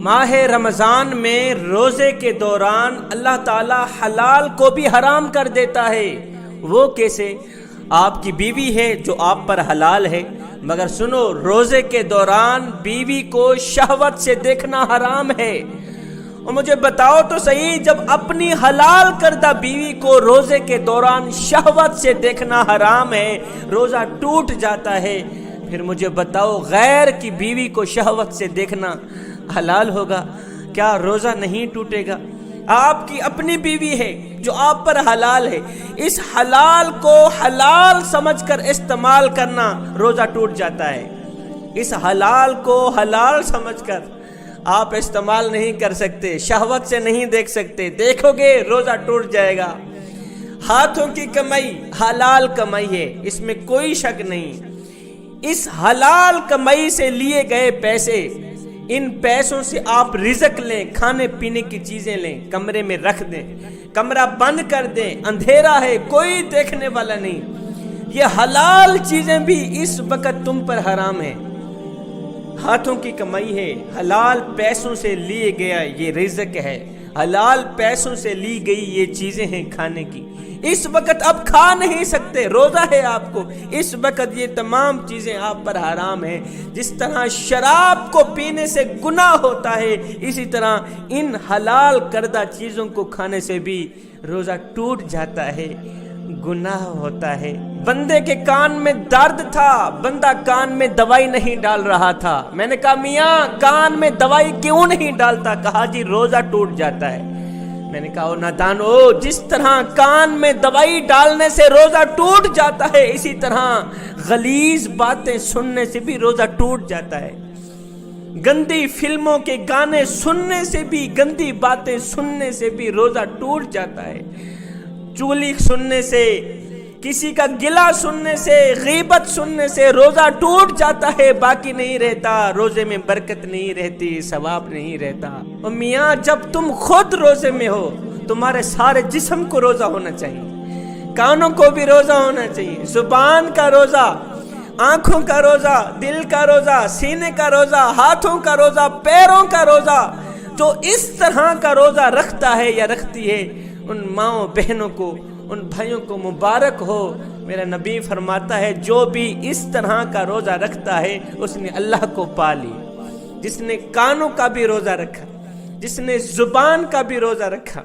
ماہ رمضان میں روزے کے دوران اللہ تعالی حلال کو بھی حرام کر دیتا ہے۔ وہ کیسے؟ آپ کی بیوی ہے جو آپ پر حلال ہے، مگر سنو، روزے کے دوران بیوی کو شہوت سے دیکھنا حرام ہے۔ اور مجھے بتاؤ تو صحیح، جب اپنی حلال کردہ بیوی کو روزے کے دوران شہوت سے دیکھنا حرام ہے، روزہ ٹوٹ جاتا ہے، پھر مجھے بتاؤ غیر کی بیوی کو شہوت سے دیکھنا حلال ہوگا؟ کیا روزہ نہیں ٹوٹے گا؟ آپ کی اپنی بیوی ہے جو آپ پر حلال ہے، اس حلال کو حلال سمجھ کر استعمال کرنا روزہ ٹوٹ جاتا ہے۔ اس حلال کو حلال سمجھ کر آپ استعمال نہیں کر سکتے، شہوت سے نہیں دیکھ سکتے، دیکھو گے روزہ ٹوٹ جائے گا۔ ہاتھوں کی کمائی حلال کمائی ہے، اس میں کوئی شک نہیں۔ اس حلال کمائی سے لیے گئے پیسے، ان پیسوں سے آپ رزق لیں، کھانے پینے کی چیزیں لیں، کمرے میں رکھ دیں، کمرہ بند کر دیں، اندھیرا ہے، کوئی دیکھنے والا نہیں۔ یہ حلال چیزیں بھی اس وقت تم پر حرام ہیں۔ ہاتھوں کی کمائی ہے، حلال پیسوں سے لیے گیا یہ رزق ہے، حلال پیسوں سے لی گئی یہ چیزیں ہیں کھانے کی، اس وقت اب کھا نہیں سکتے، روزہ ہے آپ کو، اس وقت یہ تمام چیزیں آپ پر حرام ہیں۔ جس طرح شراب کو پینے سے گناہ ہوتا ہے، اسی طرح ان حلال کردہ چیزوں کو کھانے سے بھی روزہ ٹوٹ جاتا ہے، گناہ ہوتا ہے۔ بندے کے کان میں درد تھا، بندہ کان میں دوائی نہیں ڈال رہا تھا، میں نے کہا میاں کان میں دوائی کیوں نہیں ڈالتا؟ کہا جی روزہ ٹوٹ جاتا ہے۔ میں نے کہا او نادانو، جس طرح کان میں دوائی ڈالنے سے روزہ ٹوٹ جاتا ہے، اسی طرح غلیظ باتیں سننے سے بھی روزہ ٹوٹ جاتا ہے۔ گندی فلموں کے گانے سننے سے بھی، گندی باتیں سننے سے بھی روزہ ٹوٹ جاتا ہے۔ چغلی سننے سے، کسی کا گلہ سننے سے، غیبت سننے سے روزہ ٹوٹ جاتا ہے، باقی نہیں رہتا، روزے میں برکت نہیں رہتی، ثواب نہیں رہتا۔ اور میاں جب تم خود روزے میں ہو، تمہارے سارے جسم کو روزہ ہونا چاہیے، کانوں کو بھی روزہ ہونا چاہیے، زبان کا روزہ، آنکھوں کا روزہ، دل کا روزہ، سینے کا روزہ، ہاتھوں کا روزہ، پیروں کا روزہ۔ جو اس طرح کا روزہ رکھتا ہے یا رکھتی ہے، ان ماؤں بہنوں کو، ان بھائیوں کو مبارک ہو۔ میرا نبی فرماتا ہے جو بھی اس طرح کا روزہ رکھتا ہے اس نے اللہ کو پا لیا۔ جس نے کانوں کا بھی روزہ رکھا، جس نے زبان کا بھی روزہ رکھا،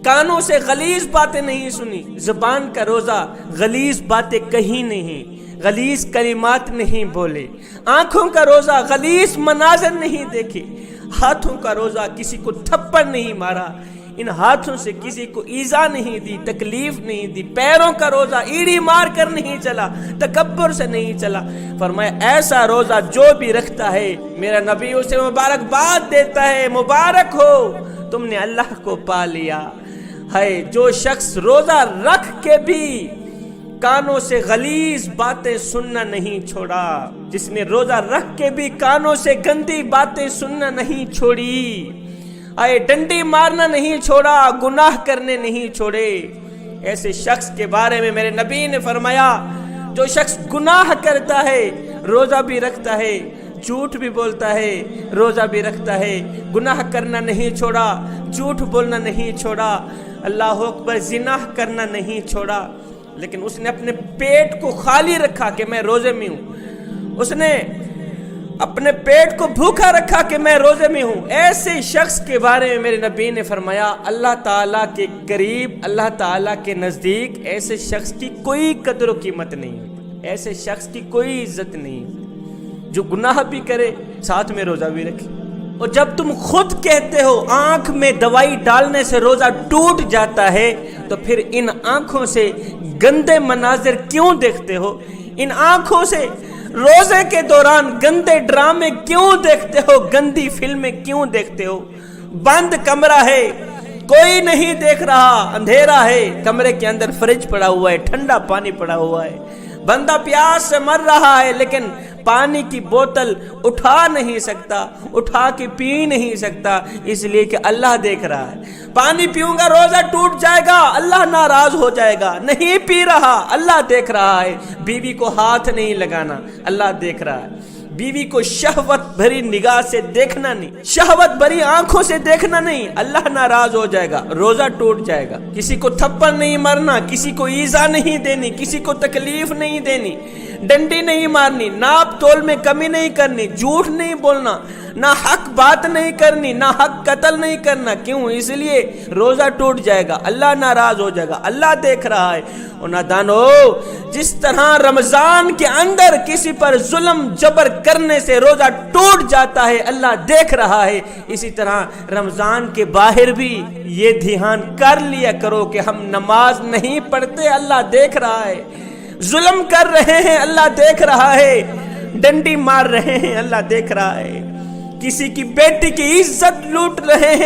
کانوں سے غلیظ باتیں نہیں سنی، زبان کا روزہ غلیظ باتیں کہیں نہیں، غلیظ کلمات نہیں بولے، آنکھوں کا روزہ غلیظ مناظر نہیں دیکھے، ہاتھوں کا روزہ کسی کو تھپڑ نہیں مارا، ان ہاتھوں سے کسی کو ایذا نہیں دی، تکلیف نہیں دی، پیروں کا روزہ ایڑی مار کر نہیں چلا، تکبر سے نہیں چلا۔ فرمایا ایسا روزہ جو بھی رکھتا ہے، میرا نبی اسے مبارکباد دیتا ہے، مبارک ہو تم نے اللہ کو پا لیا ہے۔ جو شخص روزہ رکھ کے بھی کانوں سے غلیظ باتیں سننا نہیں چھوڑا، جس نے روزہ رکھ کے بھی کانوں سے گندی باتیں سننا نہیں چھوڑی، ڈنڈی مارنا نہیں چھوڑا، گناہ کرنے نہیں چھوڑے، ایسے شخص کے بارے میں میرے نبی نے فرمایا جو شخص گناہ کرتا ہے، روزہ بھی رکھتا ہے، جھوٹ بھی بولتا ہے، روزہ بھی رکھتا ہے، گناہ کرنا نہیں چھوڑا، جھوٹ بولنا نہیں چھوڑا، اللہ اکبر، زنا کرنا نہیں چھوڑا، لیکن اس نے اپنے پیٹ کو خالی رکھا کہ میں روزے میں ہوں، اس نے اپنے پیٹ کو بھوکا رکھا کہ میں روزے میں ہوں، ایسے شخص کے بارے میں میرے نبی نے فرمایا اللہ تعالیٰ کے قریب، اللہ تعالیٰ کے نزدیک ایسے شخص کی کوئی قدر و قیمت نہیں، ایسے شخص کی کوئی عزت نہیں جو گناہ بھی کرے ساتھ میں روزہ بھی رکھے۔ اور جب تم خود کہتے ہو آنکھ میں دوائی ڈالنے سے روزہ ٹوٹ جاتا ہے، تو پھر ان آنکھوں سے گندے مناظر کیوں دیکھتے ہو؟ ان آنکھوں سے روزے کے دوران گندے ڈرامے کیوں دیکھتے ہو؟ گندی فلمیں کیوں دیکھتے ہو؟ بند کمرہ ہے، کوئی نہیں دیکھ رہا، اندھیرا ہے، کمرے کے اندر فریج پڑا ہوا ہے، ٹھنڈا پانی پڑا ہوا ہے، بندہ پیاس سے مر رہا ہے، لیکن پانی کی بوتل اٹھا نہیں سکتا، اٹھا کے پی نہیں سکتا، اس لیے کہ اللہ دیکھ رہا ہے۔ پانی پیوں گا روزہ ٹوٹ جائے گا، اللہ ناراض ہو جائے گا، نہیں پی رہا، اللہ دیکھ رہا ہے۔ بیوی کو ہاتھ نہیں لگانا، اللہ دیکھ رہا ہے۔ بیوی کو شہوت بھری نگاہ سے دیکھنا نہیں، شہوت بھری آنکھوں سے دیکھنا نہیں، اللہ ناراض ہو جائے گا، روزہ ٹوٹ جائے گا۔ کسی کو تھپڑ نہیں مارنا، کسی کو ایذا نہیں دینی، کسی کو تکلیف نہیں دینی، ڈنڈی نہیں مارنی، ناپ تول میں کمی نہیں کرنی، جھوٹ نہیں بولنا، نہ حق بات نہیں کرنی، نہ حق قتل نہیں کرنا۔ کیوں؟ اس لیے روزہ ٹوٹ جائے گا، اللہ ناراض ہو جائے گا، اللہ دیکھ رہا ہے۔ اور نادانو، جس طرح رمضان کے اندر کسی پر ظلم جبر کرنے سے روزہ ٹوٹ جاتا ہے، اللہ دیکھ رہا ہے، اسی طرح رمضان کے باہر بھی یہ دھیان کر لیا کرو کہ ہم نماز نہیں پڑھتے، اللہ دیکھ رہا ہے، ظلم کر رہے ہیں، اللہ دیکھ رہا ہے، ڈنڈی مار رہے ہیں، اللہ دیکھ رہا ہے، کسی کی بیٹی کی عزت لوٹ رہے ہیں،